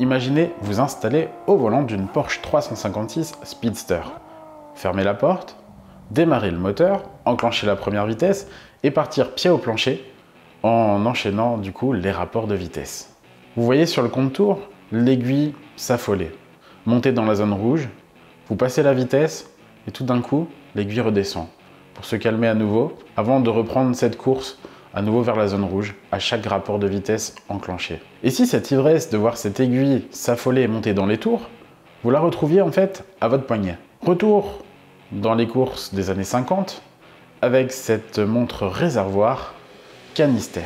Imaginez vous installer au volant d'une Porsche 356 Speedster. Fermez la porte, démarrer le moteur, enclencher la première vitesse et partir pied au plancher en enchaînant du coup les rapports de vitesse. Vous voyez sur le compte-tours, l'aiguille s'affoler, monter dans la zone rouge, vous passez la vitesse et tout d'un coup, l'aiguille redescend pour se calmer à nouveau avant de reprendre cette course à nouveau vers la zone rouge à chaque rapport de vitesse enclenché. Et si cette ivresse de voir cette aiguille s'affoler et monter dans les tours, vous la retrouviez en fait à votre poignet. Retour dans les courses des années 50 avec cette montre réservoir Canister.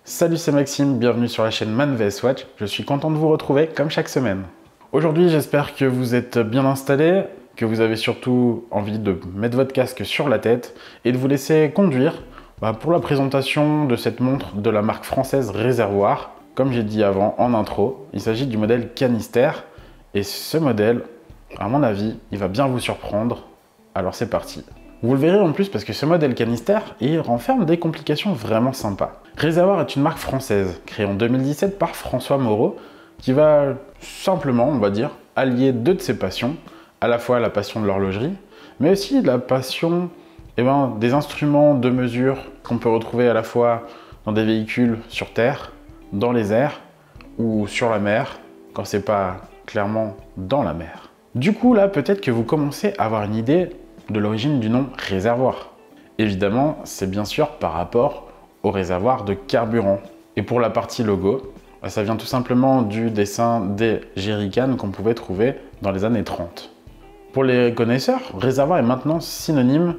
Salut, c'est Maxime, bienvenue sur la chaîne Man vs Watch. Je suis content de vous retrouver comme chaque semaine. Aujourd'hui, j'espère que vous êtes bien installés, que vous avez surtout envie de mettre votre casque sur la tête et de vous laisser conduire pour la présentation de cette montre de la marque française Réservoir. Comme j'ai dit avant en intro, il s'agit du modèle Canister et ce modèle, à mon avis, il va bien vous surprendre. Alors c'est parti. Vous le verrez en plus parce que ce modèle Canister, il renferme des complications vraiment sympas. Réservoir est une marque française, créée en 2017 par François Moreau, qui va simplement, on va dire, allier deux de ses passions, à la fois la passion de l'horlogerie, mais aussi la passion des instruments de mesure qu'on peut retrouver à la fois dans des véhicules sur terre, dans les airs ou sur la mer, quand c'est pas clairement dans la mer. Du coup là, peut-être que vous commencez à avoir une idée de l'origine du nom réservoir. Évidemment, c'est bien sûr par rapport au réservoir de carburant. Et pour la partie logo, ça vient tout simplement du dessin des jerrycans qu'on pouvait trouver dans les années 30. Pour les connaisseurs, réservoir est maintenant synonyme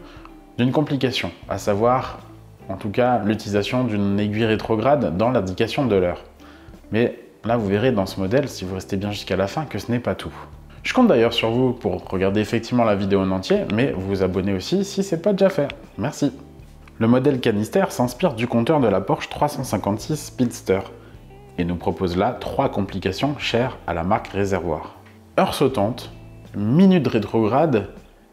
d'une complication, à savoir, en tout cas, l'utilisation d'une aiguille rétrograde dans l'indication de l'heure. Mais là, vous verrez dans ce modèle, si vous restez bien jusqu'à la fin, que ce n'est pas tout. Je compte d'ailleurs sur vous pour regarder effectivement la vidéo en entier, mais vous abonner aussi si ce n'est pas déjà fait. Merci. Le modèle Canister s'inspire du compteur de la Porsche 356 Speedster et nous propose là 3 complications chères à la marque Réservoir. Heure sautante, minute rétrograde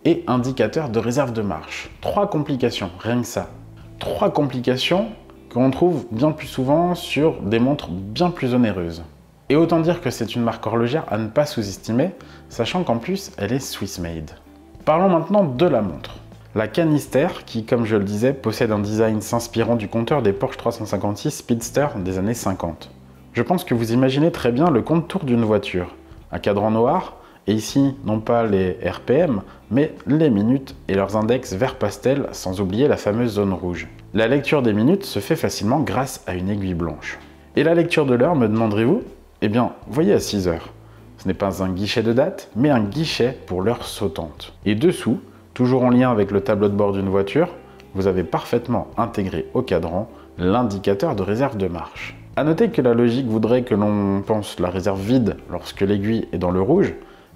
et indicateur de réserve de marche. 3 complications, rien que ça. 3 complications qu'on trouve bien plus souvent sur des montres bien plus onéreuses. Et autant dire que c'est une marque horlogère à ne pas sous-estimer, sachant qu'en plus, elle est Swiss made. Parlons maintenant de la montre. La Canister, qui, comme je le disais, possède un design s'inspirant du compteur des Porsche 356 Speedster des années 50. Je pense que vous imaginez très bien le compte-tours d'une voiture. Un cadran noir, et ici, non pas les RPM, mais les minutes et leurs index vert pastel, sans oublier la fameuse zone rouge. La lecture des minutes se fait facilement grâce à une aiguille blanche. Et la lecture de l'heure, me demanderez-vous ? Eh bien, voyez à 6 heures. Ce n'est pas un guichet de date, mais un guichet pour l'heure sautante. Et dessous, toujours en lien avec le tableau de bord d'une voiture, vous avez parfaitement intégré au cadran l'indicateur de réserve de marche. A noter que la logique voudrait que l'on pense la réserve vide lorsque l'aiguille est dans le rouge,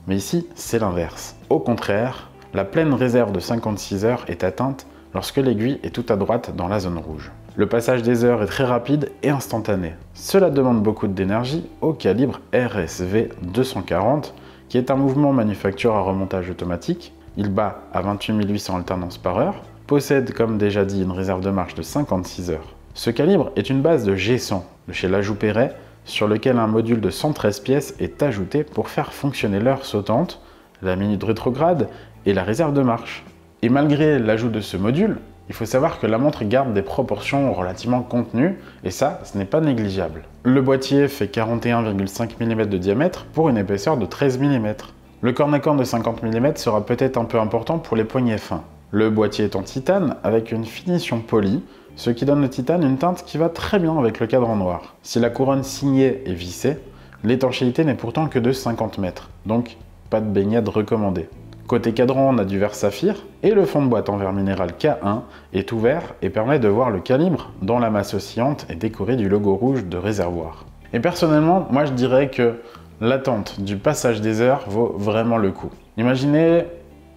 mais ici, c'est l'inverse. Au contraire, la pleine réserve de 56 heures est atteinte lorsque l'aiguille est tout à droite dans la zone rouge. Le passage des heures est très rapide et instantané. Cela demande beaucoup d'énergie au calibre RSV 240, qui est un mouvement manufacture à remontage automatique. Il bat à 28 800 alternances par heure, possède comme déjà dit une réserve de marche de 56 heures. Ce calibre est une base de G100 de chez Lajoux Perret, sur lequel un module de 113 pièces est ajouté pour faire fonctionner l'heure sautante, la minute rétrograde et la réserve de marche. Et malgré l'ajout de ce module, il faut savoir que la montre garde des proportions relativement contenues, et ça, ce n'est pas négligeable. Le boîtier fait 41,5 mm de diamètre pour une épaisseur de 13 mm. Le corne-à-corne de 50 mm sera peut-être un peu important pour les poignets fins. Le boîtier est en titane avec une finition polie, ce qui donne au titane une teinte qui va très bien avec le cadran noir. Si la couronne signée est vissée, l'étanchéité n'est pourtant que de 50 mètres, donc pas de baignade recommandée. Côté cadran, on a du verre saphir et le fond de boîte en verre minéral K1 est ouvert et permet de voir le calibre dont la masse oscillante est décorée du logo rouge de Réservoir. Et personnellement, moi je dirais que l'attente du passage des heures vaut vraiment le coup. Imaginez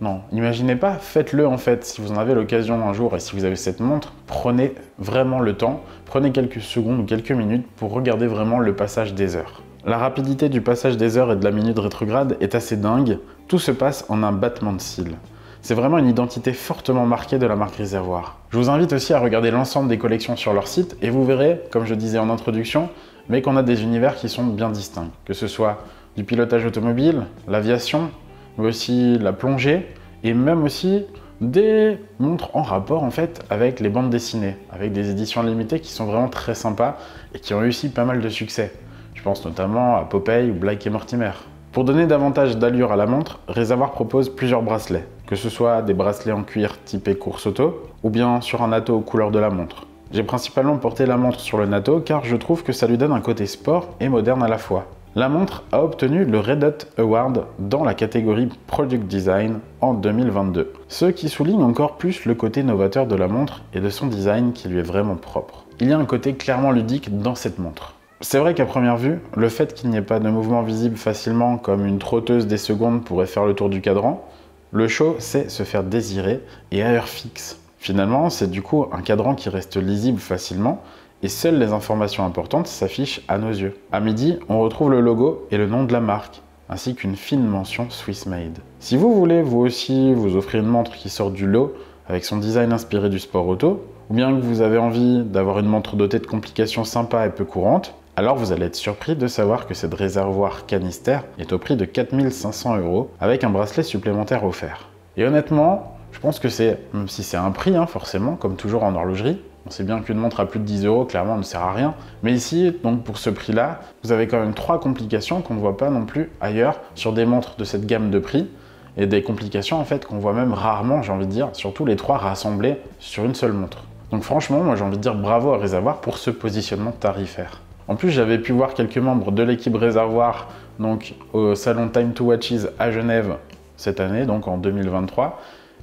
Non, imaginez pas, faites-le en fait. Si vous en avez l'occasion un jour et si vous avez cette montre, prenez vraiment le temps, prenez quelques secondes ou quelques minutes pour regarder vraiment le passage des heures. La rapidité du passage des heures et de la minute rétrograde est assez dingue, tout se passe en un battement de cils. C'est vraiment une identité fortement marquée de la marque Réservoir. Je vous invite aussi à regarder l'ensemble des collections sur leur site et vous verrez, comme je disais en introduction, mais qu'on a des univers qui sont bien distincts, que ce soit du pilotage automobile, l'aviation, mais aussi la plongée et même aussi des montres en rapport en fait avec les bandes dessinées, avec des éditions limitées qui sont vraiment très sympas et qui ont réussi pas mal de succès. Je pense notamment à Popeye ou Blake et Mortimer. Pour donner davantage d'allure à la montre, Réservoir propose plusieurs bracelets, que ce soit des bracelets en cuir typé course auto ou bien sur un natto aux couleurs de la montre. J'ai principalement porté la montre sur le natto car je trouve que ça lui donne un côté sport et moderne à la fois. La montre a obtenu le Red Dot Award dans la catégorie Product Design en 2022, ce qui souligne encore plus le côté novateur de la montre et de son design qui lui est vraiment propre. Il y a un côté clairement ludique dans cette montre. C'est vrai qu'à première vue, le fait qu'il n'y ait pas de mouvement visible facilement comme une trotteuse des secondes pourrait faire le tour du cadran, le show c'est se faire désirer et à heure fixe. Finalement, c'est du coup un cadran qui reste lisible facilement et seules les informations importantes s'affichent à nos yeux. À midi, on retrouve le logo et le nom de la marque, ainsi qu'une fine mention Swiss Made. Si vous voulez vous aussi vous offrir une montre qui sort du lot avec son design inspiré du sport auto, ou bien que vous avez envie d'avoir une montre dotée de complications sympas et peu courantes, alors vous allez être surpris de savoir que cette Réservoir Canister est au prix de 4 500 € avec un bracelet supplémentaire offert. Et honnêtement, je pense que c'est, même si c'est un prix forcément, comme toujours en horlogerie, on sait bien qu'une montre à plus de 10 € clairement ne sert à rien, mais ici, donc pour ce prix-là, vous avez quand même 3 complications qu'on ne voit pas non plus ailleurs sur des montres de cette gamme de prix, et des complications en fait qu'on voit même rarement, j'ai envie de dire, surtout les 3 rassemblées sur une seule montre. Donc franchement, moi j'ai envie de dire bravo à Réservoir pour ce positionnement tarifaire. En plus, j'avais pu voir quelques membres de l'équipe Réservoir donc, au salon Time to Watches à Genève cette année, donc en 2023.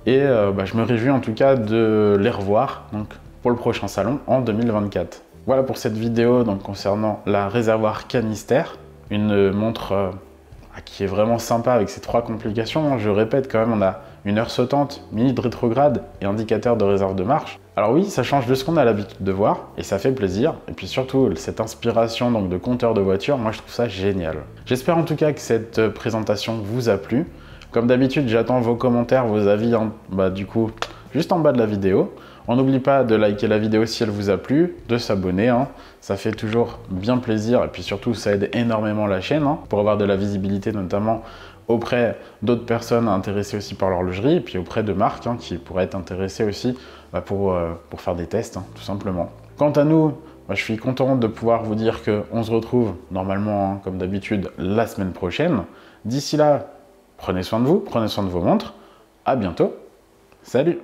Et je me réjouis en tout cas de les revoir donc, pour le prochain salon en 2024. Voilà pour cette vidéo donc, concernant la Réservoir Canister, une montre qui est vraiment sympa avec ses 3 complications. Je répète quand même, on a une heure sautante, minute rétrograde et indicateur de réserve de marche. Alors oui, ça change de ce qu'on a l'habitude de voir et ça fait plaisir. Et puis surtout, cette inspiration donc, de compteur de voiture, moi je trouve ça génial. J'espère en tout cas que cette présentation vous a plu. Comme d'habitude, j'attends vos commentaires, vos avis, du coup, juste en bas de la vidéo. On n'oublie pas de liker la vidéo si elle vous a plu, de s'abonner, ça fait toujours bien plaisir et puis surtout ça aide énormément la chaîne pour avoir de la visibilité notamment auprès d'autres personnes intéressées aussi par l'horlogerie et puis auprès de marques qui pourraient être intéressées aussi pour faire des tests tout simplement. Quant à nous, je suis content de pouvoir vous dire qu'on se retrouve normalement comme d'habitude la semaine prochaine. D'ici là, prenez soin de vous, prenez soin de vos montres, à bientôt, salut!